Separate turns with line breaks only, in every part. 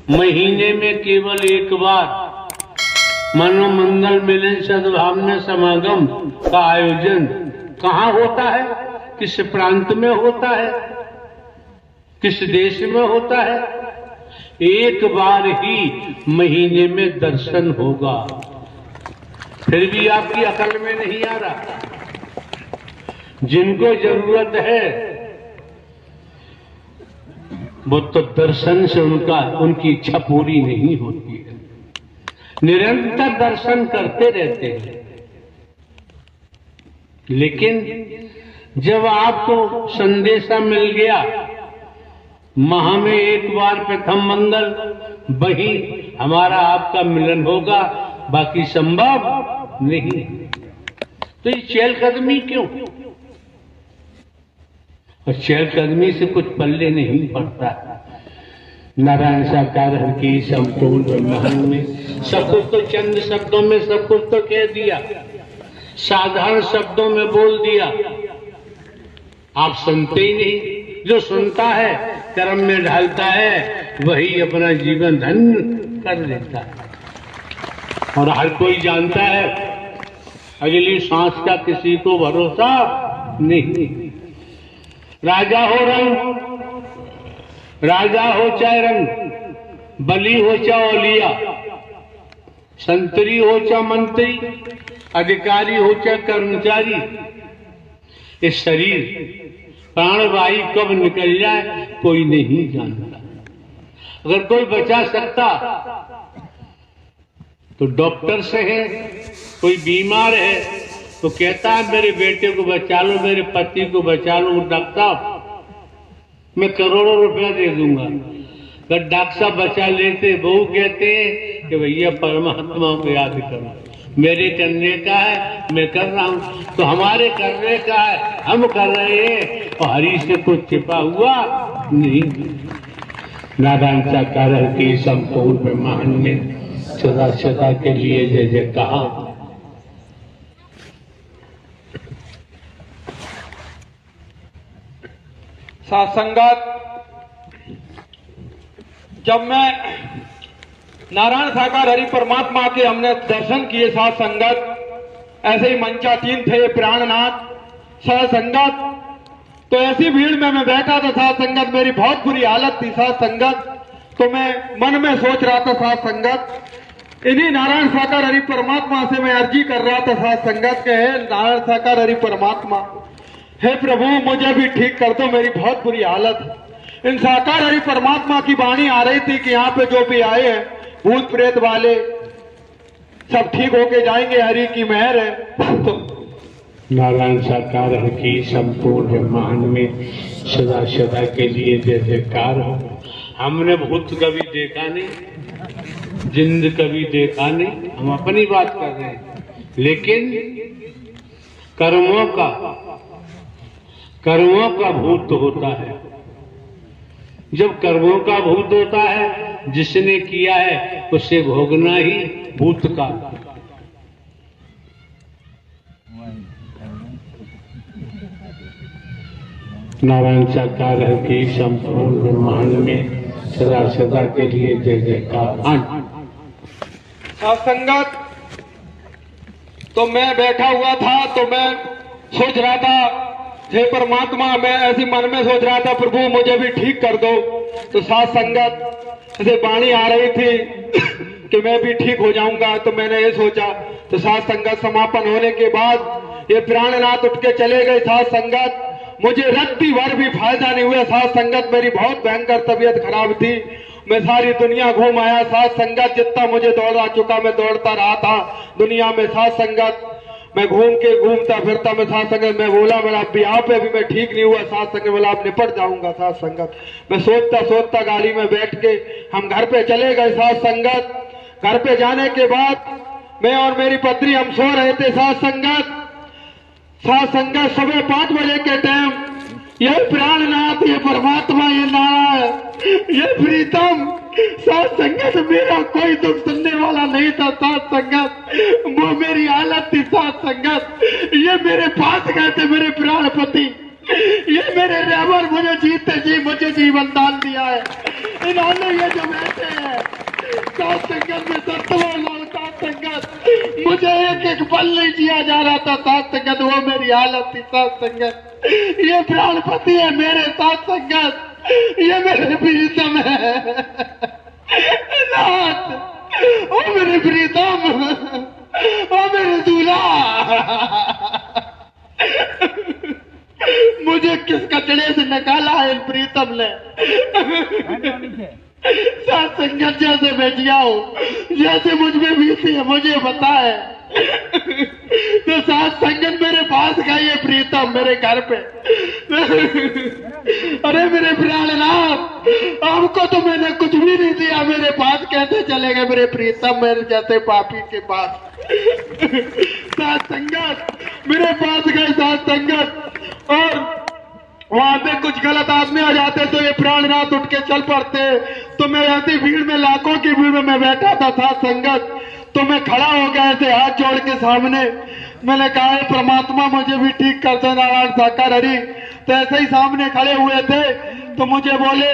महीने में केवल एक बार मनोमंगल मिलन सद्भावना समागम का आयोजन कहाँ होता है, किस प्रांत में होता है, किस देश में होता है? एक बार ही महीने में दर्शन होगा। फिर भी आपकी अकल में नहीं आ रहा। जिनको जरूरत है वो तो दर्शन से उनकी इच्छा पूरी नहीं होती है, निरंतर दर्शन करते रहते हैं। लेकिन जब आपको संदेशा मिल गया माह में एक बार प्रथम मंगल वही हमारा आपका मिलन होगा, बाकी संभव नहीं, तो ये चहलकदमी क्यों? और चहलकदमी से कुछ पल्ले नहीं पड़ता। नारायण साकार हर की संपूर्ण ब्रह्मांड में सब कुछ तो चंद शब्दों में सब कुछ तो कह दिया, साधारण शब्दों में बोल दिया, आप सुनते ही नहीं। जो सुनता है कर्म में ढालता है वही अपना जीवन धन्य कर लेता है। और हर कोई जानता है अगली सांस का किसी को भरोसा नहीं। राजा हो रंग, राजा हो चाहे रंग, बली हो चाहे औलिया, संतरी हो चाहे मंत्री, अधिकारी हो चाहे कर्मचारी, इस शरीर प्राणवायु कब निकल जाए कोई नहीं जानता। अगर कोई बचा सकता तो डॉक्टर से है, कोई बीमार है तो कहता है मेरे बेटे को बचा लो, मेरे पति को बचा लो। डॉक्टर साहब मैं करोड़ों रुपया दे दूंगा। अगर डॉक्टर साहब बचा लेते, वो कहते हैं कि भैया परमात्मा को याद करो, मेरे करने का है मैं कर रहा हूं, तो हमारे करने का है हम कर रहे हैं, और हरि से कुछ छिपा हुआ नहीं। नारायण साकार की संपूर्ण ब्रह्मांड में सदा सदा के लिए जय जय कहा।
साथ संगत, जब मैं नारायण साकार हरि परमात्मा के हमने दर्शन किए साथ संगत, ऐसे ही मंचातीन थे प्राणनाथ साथ संगत, तो ऐसी भीड़ में मैं बैठा था साथ संगत, मेरी बहुत बुरी हालत थी साथ संगत। तो मैं मन में सोच रहा था साथ संगत, इन्हीं नारायण साकार हरि परमात्मा से मैं अर्जी कर रहा था साथ संगत के, हे नारायण साकार हरि परमात्मा, हे प्रभु मुझे भी ठीक कर दो, मेरी बहुत बुरी हालत। इन साकार हरि परमात्मा की वाणी आ रही थी कि यहाँ पे जो भी आए हैं भूत प्रेत वाले सब ठीक होके जाएंगे, हरि की मेहर है। तो
नारायण साकार हर की संपूर्ण ब्रह्मांड में सदा सदा के लिए जय जयकार हो। हमने भूत कभी देखा नहीं, जिंद कभी देखा नहीं, हम अपनी बात कर रहे हैं, लेकिन कर्मों का भूत होता है। जब कर्मों का भूत होता है, जिसने किया है उसे भोगना ही भूत का। नारायण साकार की संपूर्ण ब्रह्मांड में सदा सदा के लिए जय जयकार।
संगत, तो मैं बैठा हुआ था तो मैं सोच रहा था, हे परमात्मा, मैं ऐसी मन में सोच रहा था प्रभु मुझे भी ठीक कर दो। तो साथ संगत ऐसे वाणी आ रही थी कि मैं भी ठीक हो जाऊंगा, तो मैंने ये सोचा। तो साथ संगत समापन होने के बाद ये प्राणनाथ उठ के चले गए। साथ संगत, मुझे रत्ती भर भी फायदा नहीं हुआ। साथ संगत, मेरी बहुत भयंकर तबीयत खराब थी, मैं सारी दुनिया घूम आया। साथ संगत, जितना मुझे दौड़ा चुका मैं दौड़ता रहा था दुनिया में। साथ संगत, मैं घूमता फिरता मैं साथ संगत, मैं बोला मेरा अब यहाँ पे भी मैं ठीक नहीं हुआ। साथ संगत बोला अब निपट जाऊंगा। साथ संगत, मैं सोचता गाड़ी में बैठ के हम घर पे चले गए। साथ संगत, घर पे जाने के बाद मैं और मेरी पत्नी हम सो रहे थे। साथ संगत सुबह 5 बजे के टाइम ये प्राणनाथ, ये परमात्मा, ये नारायण, ये प्रीतम, साथ संगत मेरा कोई दुख सुनने वाला नहीं था। साथ संगत, वो मेरी हालत थी। साथ संगत, ये मेरे पास गए थे मेरे प्राणपति,
ये मेरे रहबर मुझे जीते जी मुझे जीवन दान दिया है। इन्होंने ये जो बैठे हैं साथ संगत में साथ संगत, मुझे एक एक पल नहीं जिया जा रहा था साथ संगत, वो मेरी हालत थी साथ संगत। ये प्राणपति है मेरे साथ संगत, ये मेरे प्रीतम है नाथ, ओ मेरे प्रीतम, ओ मेरे दूल्हा। मुझे किस कचड़े से निकाला है इन प्रीतम ने। साथ संगत जैसे मैं जिया हूं, जैसे मुझ में बीती है मुझे पता है। तो साथ संगत मेरे पास गई है प्रीतम मेरे घर पे। अरे मेरे प्राणनाथ, आपको तो मैंने कुछ भी नहीं दिया, मेरे पास कैसे चले गए मेरे प्रीतम मेरे जैसे पापी के पास। साथ संगत मेरे पास गए साथ संगत, और वहां पे कुछ गलत आदमी आ जाते तो ये प्राणनाथ उठ के चल पड़ते। तो मैं ऐसी भीड़ में, लाखों की भीड़ में मैं बैठा था साथ संगत, तो मैं खड़ा हो गया ऐसे हाथ जोड़ के सामने। मैंने कहा परमात्मा मुझे भी ठीक कर दो नारायण साकार हरि। तो ऐसे ही सामने खड़े हुए थे तो मुझे बोले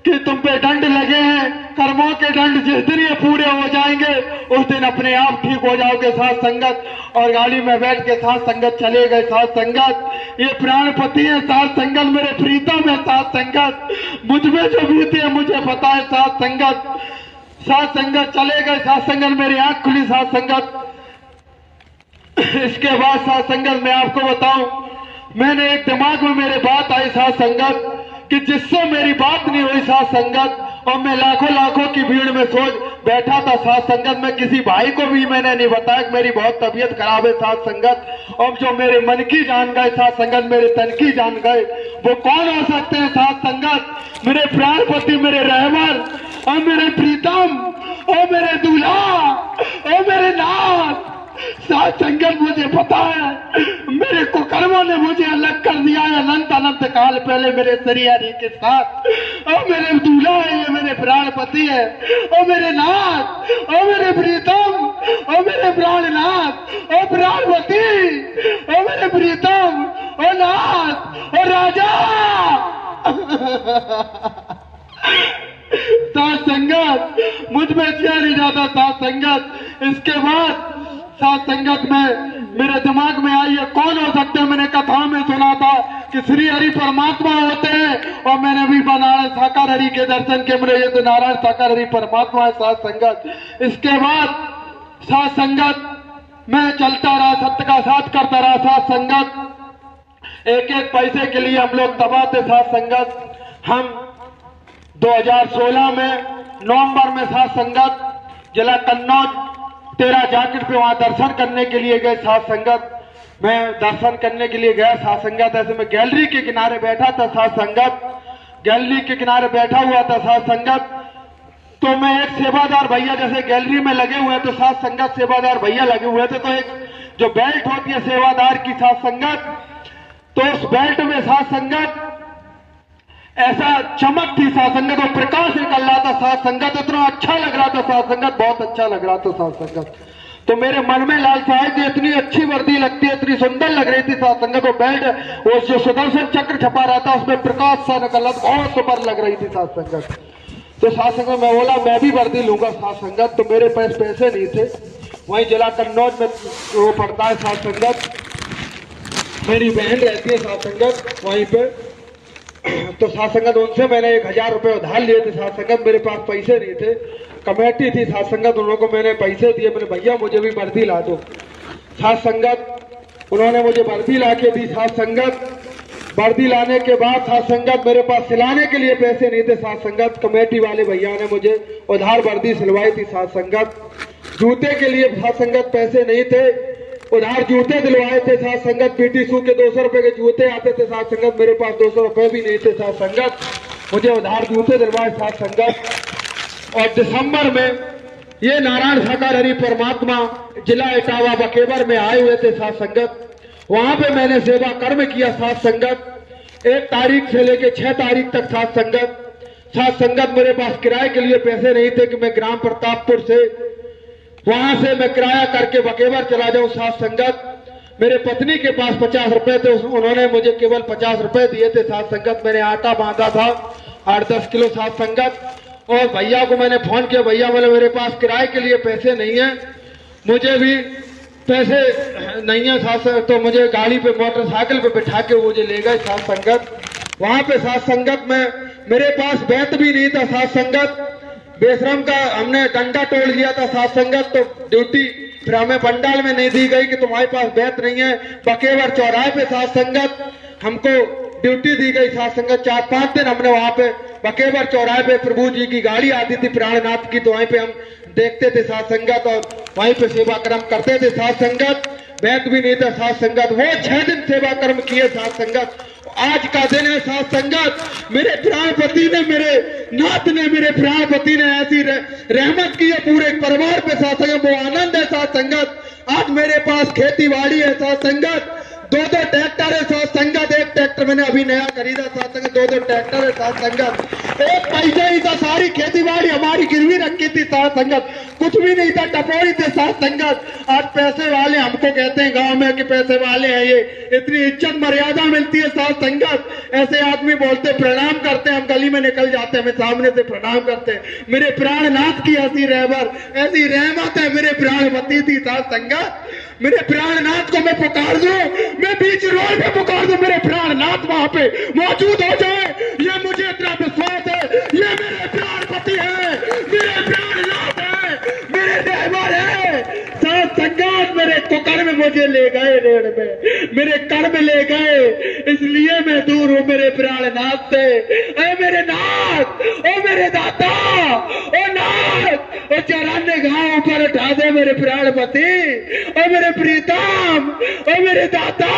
कि तुम पे दंड लगे हैं, कर्मों के दंड जिस दिन ये पूरे हो जाएंगे उस दिन अपने आप ठीक हो जाओगे साथ संगत। और गाड़ी में बैठ के साथ संगत चले गए साथ संगत। ये प्राणपति है साथ संगत, मेरे प्रीतम है साथ संगत, मुझ में जो बीती है मुझे पता है साथ संगत। साथ संगत चले गए साथ संगत, मेरी आंख खुली साथ संगत। इसके बाद साथ संगत मैं आपको बताऊं, मैंने एक दिमाग में मेरे बात आई साथ संगत कि जिससे मेरी बात नहीं हुई साथ संगत, और मैं लाखों लाखों की भीड़ में सोच बैठा था साथ संगत। मैं किसी भाई को भी मैंने नहीं बताया कि मेरी बहुत तबीयत खराब है साथ संगत। और जो मेरे मन की जान गए साथ संगत, मेरे तन की जान गए, वो कौन हो सकते हैं साथ संगत? मेरे प्राणपति, मेरे रहबर, और मेरे प्रीतम, और मेरे दूल्हा, और मेरे नाथ। साथ संगत मुझे पता है मेरे कुकर्मों ने मुझे अलग कर दिया है अनंत अनंत काल पहले मेरे सरियारी के साथ। और मेरे दूल्हा है, ये मेरे प्राणपति है, और मेरे नाथ, और मेरे प्रीतम, और मेरे प्राणनाथ, और प्राणपति, और मेरे प्रीतम, और नाथ, और राजा। साथ संगत मुझ में जिया नहीं जाता साथ संगत। इसके बाद साथ संगत में मेरे दिमाग में आई है कौन हो सकते हैं। मैंने कथाओं में सुना था कि श्री हरि परमात्मा होते हैं, और मैंने भी नारायण साकार हरि के दर्शन के मेरे ये तो नारायण साकार हरि परमात्मा है साथ संगत। इसके बाद साथ संगत मैं चलता रहा, सत्य का साथ करता रहा साथ संगत। एक एक पैसे के लिए हम लोग तबाह थे साथ संगत। हम 2016 में नवंबर में साथ संगत जिला कन्नौज 13 जाकिर पे वहां दर्शन करने के लिए गए साथ संगत। मैं दर्शन करने के लिए गया साथ संगत। ऐसे मैं गैलरी के किनारे बैठा था साथ संगत, गैलरी के किनारे बैठा हुआ था साथ संगत। तो मैं एक सेवादार भैया, जैसे गैलरी में लगे हुए तो साथ संगत सेवादार भैया लगे हुए थे, तो एक जो बेल्ट होती है सेवादार की साथ संगत, तो उस बेल्ट में साथ संगत ऐसा चमक थी साथ संगत, और प्रकाश निकल रहा था साथ संगत। इतना अच्छा लग रहा था साथ संगत, बहुत अच्छा लग रहा था साथ संगत। तो मेरे मन में लालसा है कि इतनी अच्छी वर्दी लगती है, इतनी सुंदर लग रही थी साथ संगत। वो बेल्ट, वो जो सुदर्शन चक्र छपा रहा था उसमें प्रकाश सा निकल रहा था, बहुत सुपर लग रही थी साथ संगत। तो साथ संगत मैं बोला मैं भी वर्दी लूंगा साथ संगत। तो मेरे पास पैसे नहीं थे, वहीं जिला कन्नौज में वो पड़ता है साथ संगत, मेरी बहन रहती है साथ संगत वहीं पे। तो साथ संगत उनसे मैंने 1000 रुपए उधार लिए थे साथ संगत। मेरे पास पैसे नहीं थे, कमेटी थी साथ संगत, उन लोगों को मैंने पैसे दिए। मैंने भैया मुझे भी वर्दी ला दो साथ संगत। उन्होंने मुझे वर्दी ला के दी साथ संगत। वर्दी लाने के बाद साथ संगत मेरे पास सिलाने के लिए पैसे नहीं थे साथ संगत। कमेटी वाले भैया ने मुझे उधार वर्दी सिलवाई थी साथ संगत। जूते के लिए साथ संगत पैसे नहीं थे, उधार जूते दिलवाए थे साथ संगत। पीटी शू के 200 रुपए के जूते आते थे साथ संगत, मेरे पास 200 रुपए भी नहीं थे साथ संगत। मुझे उधार जूते दिलवाए साथ संगत। और दिसंबर में ये नारायण साकार हरि परमात्मा जिला इटावा बकेवर में आए हुए थे साथ संगत। वहां पे मैंने सेवा कर्म किया साथ संगत। 1 तारीख से लेके 6 तारीख तक साथ संगत। साथ संगत मेरे पास किराए के लिए पैसे नहीं थे कि मैं ग्राम प्रतापपुर से वहां से मैं किराया करके बकेवर चला जाऊं साथ संगत।
मेरे पत्नी के पास 50 रुपए थे, उन्होंने मुझे केवल 50 रुपए दिए थे। साथ संगत मैंने आटा बांधा था 8-10 किलो साथ संगत, और भैया को मैंने फोन किया, भैया बोले मेरे पास किराए के लिए पैसे नहीं है, मुझे भी पैसे नहीं है साथ, तो मुझे गाड़ी पे मोटरसाइकिल पे बिठा के मुझे ले गए साथ संगत। वहां पे साथ संगत में मेरे पास बैत भी नहीं था साथ संगत, बेशरम का हमने डंडा तोड़ लिया था साथ संगत, तो ड्यूटी फिर हमें बंडाल में नहीं दी गई कि तुम्हारे पास बैत नहीं है। बकेवर चौराहे पे साथ संगत हमको ड्यूटी दी गई साथ संगत। 4-5 दिन हमने वहां पे बकेवर चौराहे पे प्रभु जी की गाड़ी आती थी प्राणनाथ की, तो वहीं पे हम देखते थे साथ संगत और वहीं पे सेवा कर्म करते थे साथ संगत। बैत भी नहीं था साथ संगत। वो 6 दिन सेवा कर्म किए साथ संगत। आज का दिन है साथ संगत, मेरे प्राणपति ने, मेरे नाथ ने, मेरे प्राणपति ने ऐसी रहमत की है पूरे परिवार पे साथ संगत। वो आनंद है साथ संगत। आज मेरे पास खेती बाड़ी है साथ संगत, 2-2 ट्रैक्टर है साथ संगत। एक ट्रैक्टर मैंने अभी नया खरीदा साथ संगत, 2-2 ट्रैक्टर है साथ संगत। एक पैसे ही था, सारी खेती बाड़ी हमारी गिरवी रखी थी साथ संगत, कुछ भी नहीं था, टपोरी थे साथ संगत। आज पैसे वाले हमको कहते हैं गांव में कि पैसे वाले हैं, ये इतनी इज्जत मर्यादा मिलती है साथ संगत। ऐसे आदमी बोलते प्रणाम करते हैं, हम गली में निकल जाते हैं, हमें सामने से प्रणाम करते हैं। मेरे प्राणनाथ की ऐसी रहबर, ऐसी रहमत है मेरे प्राणपति थी साथ संगत। मेरे प्राणनाथ को मैं पुकार दूं, मैं बीच रोड पे पुकार दूं, मेरे प्राणनाथ वहां पे मौजूद हो जाए, ये मुझे इतना विश्वास है। ये मेरे प्राणपति है, मेरे प्राणनाथ है, मेरे रहबर है साथ संगत। मेरे कुकर में मुझे ले गए, रेड़ में मेरे कर में ले गए, इसलिए मैं दूर हूं मेरे प्राणनाथ से। ऐ मेरे नाथ, ओ मेरे दाता, ओ नाथ, ओ चौरान्ने घाव ऊपर उठा दे मेरे प्राणपति, ओ मेरे प्रीतम, ओ मेरे दाता,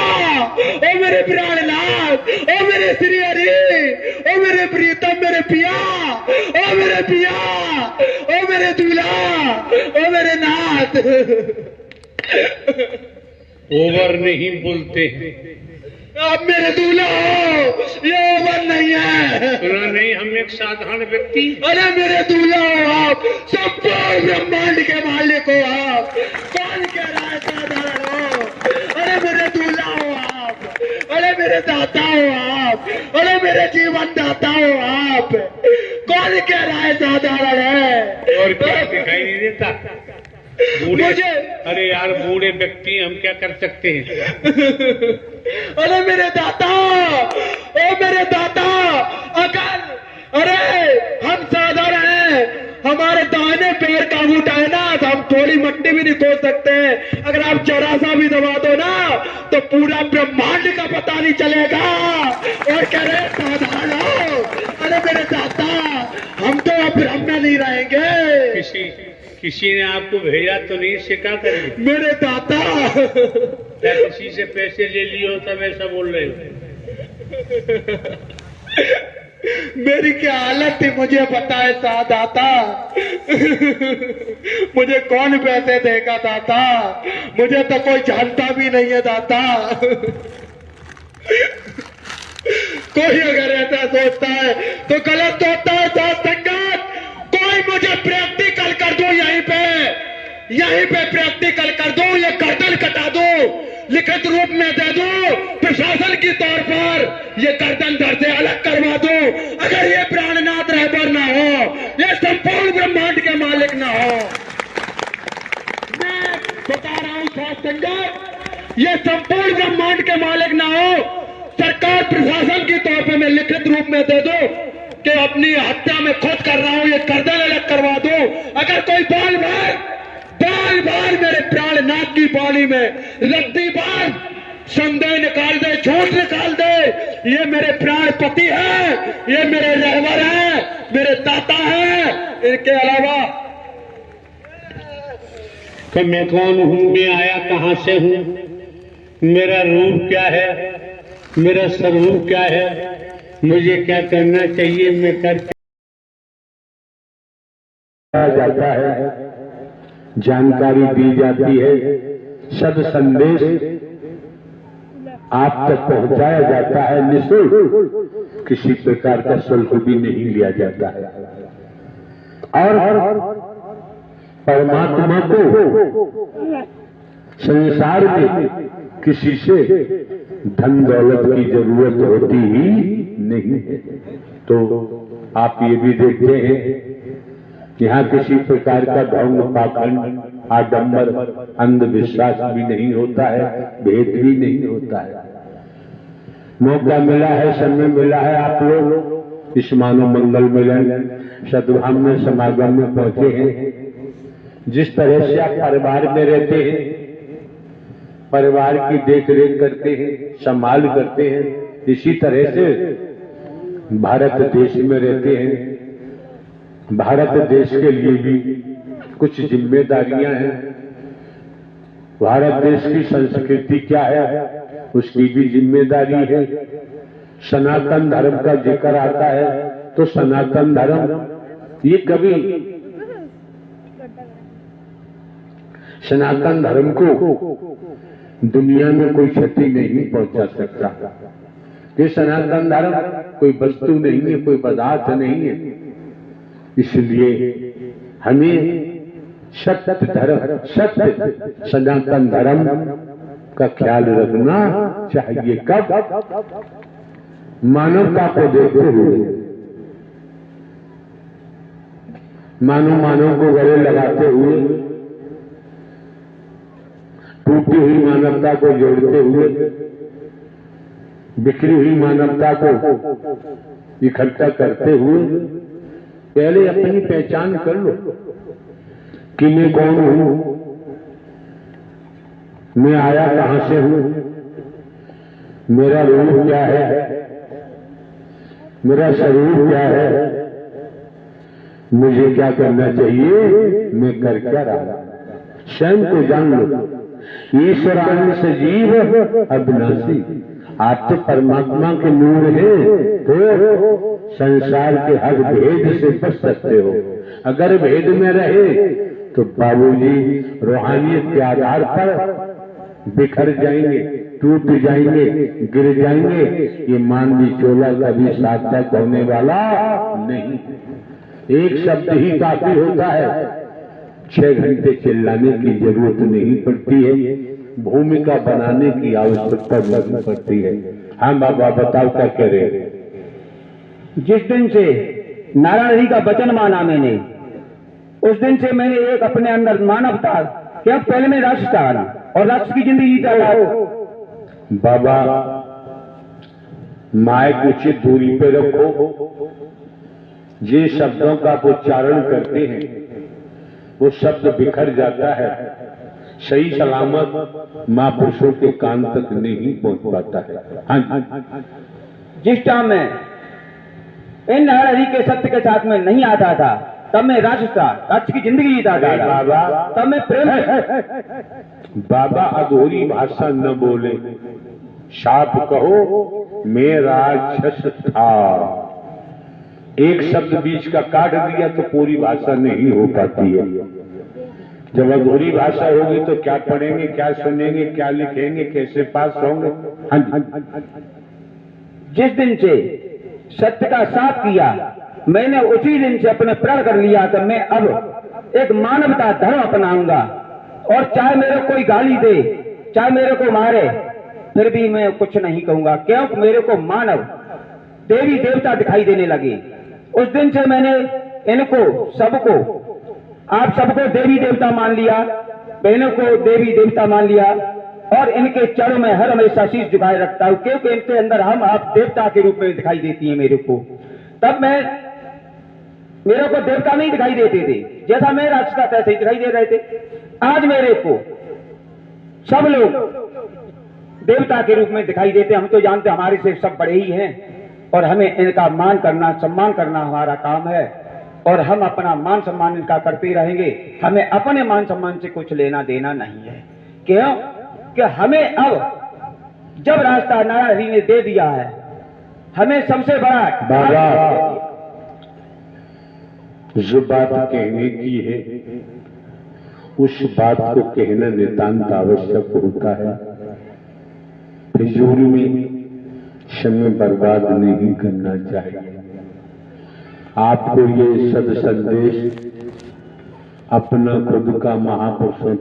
ओ मेरे प्राणनाथ, ओ मेरे श्री हरि, ओ मेरे प्रीतम, मेरे पिया, ओ मेरे पिया, ओ मेरे दूल्हा, ओ मेरे नाथ।
ओवर नहीं बोलते,
अब मेरे दूल्हा हो, ये ओवर नहीं है।
सुना नहीं, हम एक साधारण व्यक्ति।
अरे मेरे दूल्हा हो आप, संपूर्ण ब्रह्मांड के मालिक हो आप, कौन कह रहा है साधारण हो? अरे मेरे दूल्हा हो आप, अरे मेरे दाता हो आप, अरे मेरे जीवन दाता हो आप, कौन कह रहा है साधारण है?
और क्या दिखाई नहीं देता मुझे? अरे यार बूढ़े व्यक्ति, हम क्या कर सकते हैं?
अरे मेरे दाता, ओ मेरे दाता, अगर अरे हम साधारण हैं, हमारे दाहिने पैर का अंगूठा है ना, तो हम थोड़ी मट्टी भी नहीं खोद सकते हैं। अगर आप जरा सा भी दबा दो ना, तो पूरा ब्रह्मांड का पता नहीं चलेगा। और कह रहे साधारण हो? अरे मेरे दाता, हम तो अब ब्रह्म में नहीं रहेंगे।
किसी ने आपको भेजा तो नहीं, इससे क्या करेंगे?
मेरे दाता,
क्या किसी से पैसे ले लिए हो तब ऐसा बोल रहे हो?
मेरी क्या हालत थी मुझे पता है दाता। मुझे कौन पैसे देगा दाता? मुझे तो कोई जानता भी नहीं है दाता। कोई अगर ऐसा सोचता है तो गलत होता है साथ संगत। कोई मुझे प्रैक्टिकल कर दो, यहीं पे प्रैक्टिकल कर दो, ये गर्दन कटा दो, लिखित रूप में दे दो, प्रशासन की तौर पर ये गर्दन धड़ से अलग करवा दो। अगर ये प्राणनाथ रहबर ना हो, ये संपूर्ण ब्रह्मांड के मालिक ना हो, मैं बता रहा हूं साथ संगत, ये संपूर्ण ब्रह्मांड के मालिक ना हो, सरकार प्रशासन की तौर पर मैं लिखित रूप में दे दो कि अपनी हत्या में खुद कर रहा हूं, ये गर्दन अलग करवा दो। अगर कोई बाल बार मेरे प्राणनाथ की बाणी में रद्दी बार संदेह निकाल दे, झूठ निकाल दे, ये मेरे प्राणपति है, ये मेरे रहबर है, मेरे दाता है। इनके अलावा
कि मैं कौन हूं, मैं आया कहां से हूं, मेरा रूप क्या है, मेरा स्वरूप क्या है, मुझे क्या करना चाहिए, मैं कर
जाता है, जानकारी दी जाती है, सद संदेश आप तक पहुंचाया जाता है निःशुल्क, किसी प्रकार का शुल्क भी नहीं लिया जाता है। और परमात्मा को संसार में किसी से धन दौलत की जरूरत होती ही नहीं है। तो आप ये भी देखते हैं यहाँ किसी प्रकार का ढोंग, पाखंड, आडंबर, अंधविश्वास भी नहीं होता है, भेद भी नहीं होता है। मौका मिला है, समय मिला है, आप लोग इस मानव मंगल मिलन सद्भावना समागम में पहुंचे हैं। जिस तरह से आप परिवार में रहते हैं, परिवार की देख रेख करते हैं, संभाल करते हैं, इसी तरह से भारत देश में रहते हैं। भारत देश के लिए भी कुछ जिम्मेदारियां हैं। भारत देश की संस्कृति क्या है, उसकी भी जिम्मेदारी है। सनातन धर्म का जिक्र आता है तो सनातन धर्म ये कभी सनातन धर्म को दुनिया में कोई क्षति नहीं पहुंचा सकता। ये सनातन धर्म कोई वस्तु नहीं है, कोई पदार्थ नहीं है। इसलिए हमें सत्य धर्म, सत्य सनातन धर्म का ख्याल रखना चाहिए। कब? मानवता को देखते हुए, मानव को गले लगाते हुए, टूटी हुई मानवता को जोड़ते हुए, बिखरी हुई मानवता को इकट्ठा करते हुए पहले अपनी पहचान कर लो कि मैं कौन हूं, मैं आया कहां से हूं, मेरा रूप क्या है, मेरा शरीर क्या है, मुझे क्या करना चाहिए, मैं कर क्या रहा। स्वयं को जान लो। ईश्वरान से जीव अविनाशी, आप तो परमात्मा के नूर हैं, तो संसार के हर भेद से बच सकते हो। अगर भेद में रहे तो बाबूजी रूहानियत के आधार पर बिखर जाएंगे, टूट जाएंगे, गिर जाएंगे। ये मानवी चोला कभी सार्थक होने वाला नहीं। एक शब्द ही काफी होता है, 6 घंटे चिल्लाने की जरूरत नहीं पड़ती है, भूमिका बनाने की आवश्यकता नहीं पड़ती है। हाँ बाबा बताओ क्या कह रहे हैं?
जिस दिन से नारायण जी का वचन माना मैंने, उस दिन से मैंने एक अपने अंदर मानवता कि अब पहले मैं राष्ट्र चाहना और राष्ट्र की जिंदगी जीता रहा।
बाबा माइक उचित दूरी पे रखो। जिन शब्दों का आप उच्चारण करते हैं वो शब्द बिखर जाता है, सही सलामत महापुरुषों के कान तक नहीं पहुंच पाता है। हाँ,
जिस टाइम में इन नारायण जी के सत्य के साथ में नहीं आता था, तब मैं राष्ट्र की जिंदगी जीता था बाबा। तब मैं प्रेम
बाबा अधूरी भाषा न बोले, साफ कहो मैं राक्षस था। एक शब्द बीच का काट दिया तो पूरी भाषा नहीं हो पाती है। जब अधूरी भाषा होगी तो क्या पढ़ेंगे, क्या सुनेंगे, क्या लिखेंगे, कैसे पास होंगे।
जिस दिन से सत्य का साथ किया, मैंने उसी दिन से अपने प्रण कर लिया कि मैं अब एक मानवता धर्म अपनाऊंगा। और चाहे मेरे कोई गाली दे, चाहे मेरे को मारे, फिर भी मैं कुछ नहीं कहूंगा, क्योंकि मेरे को मानव देवी देवता दिखाई देने लगे। उस दिन से मैंने इनको सबको, आप सबको देवी देवता मान लिया, बहनों को देवी देवता मान लिया और इनके चरणों में हर हमेशा शीश झुकाए रखता हूं, क्योंकि इनके अंदर हम आप देवता के रूप में दिखाई देती हैं मेरे को। तब मेरे को देवता नहीं दिखाई देते थे, जैसा मैं राक्षस था तैसे ही दिखाई दे रहे थे। आज मेरे को सब लोग देवता के रूप में दिखाई देते। हम तो जानते हमारे से सब बड़े ही हैं और हमें इनका मान करना, सम्मान करना हमारा काम है और हम अपना मान सम्मान इनका करते रहेंगे। हमें अपने मान सम्मान से कुछ लेना देना नहीं है। क्यों कि हमें अब जब रास्ता नारायण जी ने दे दिया है, हमें सबसे बड़ा
बाबा जो बात कहने की है उस बात को कहना नितांत आवश्यक होता है। फिजूल में समय बर्बाद नहीं करना चाहिए। आपको ये सद संदेश अपना खुद का महापुरुषों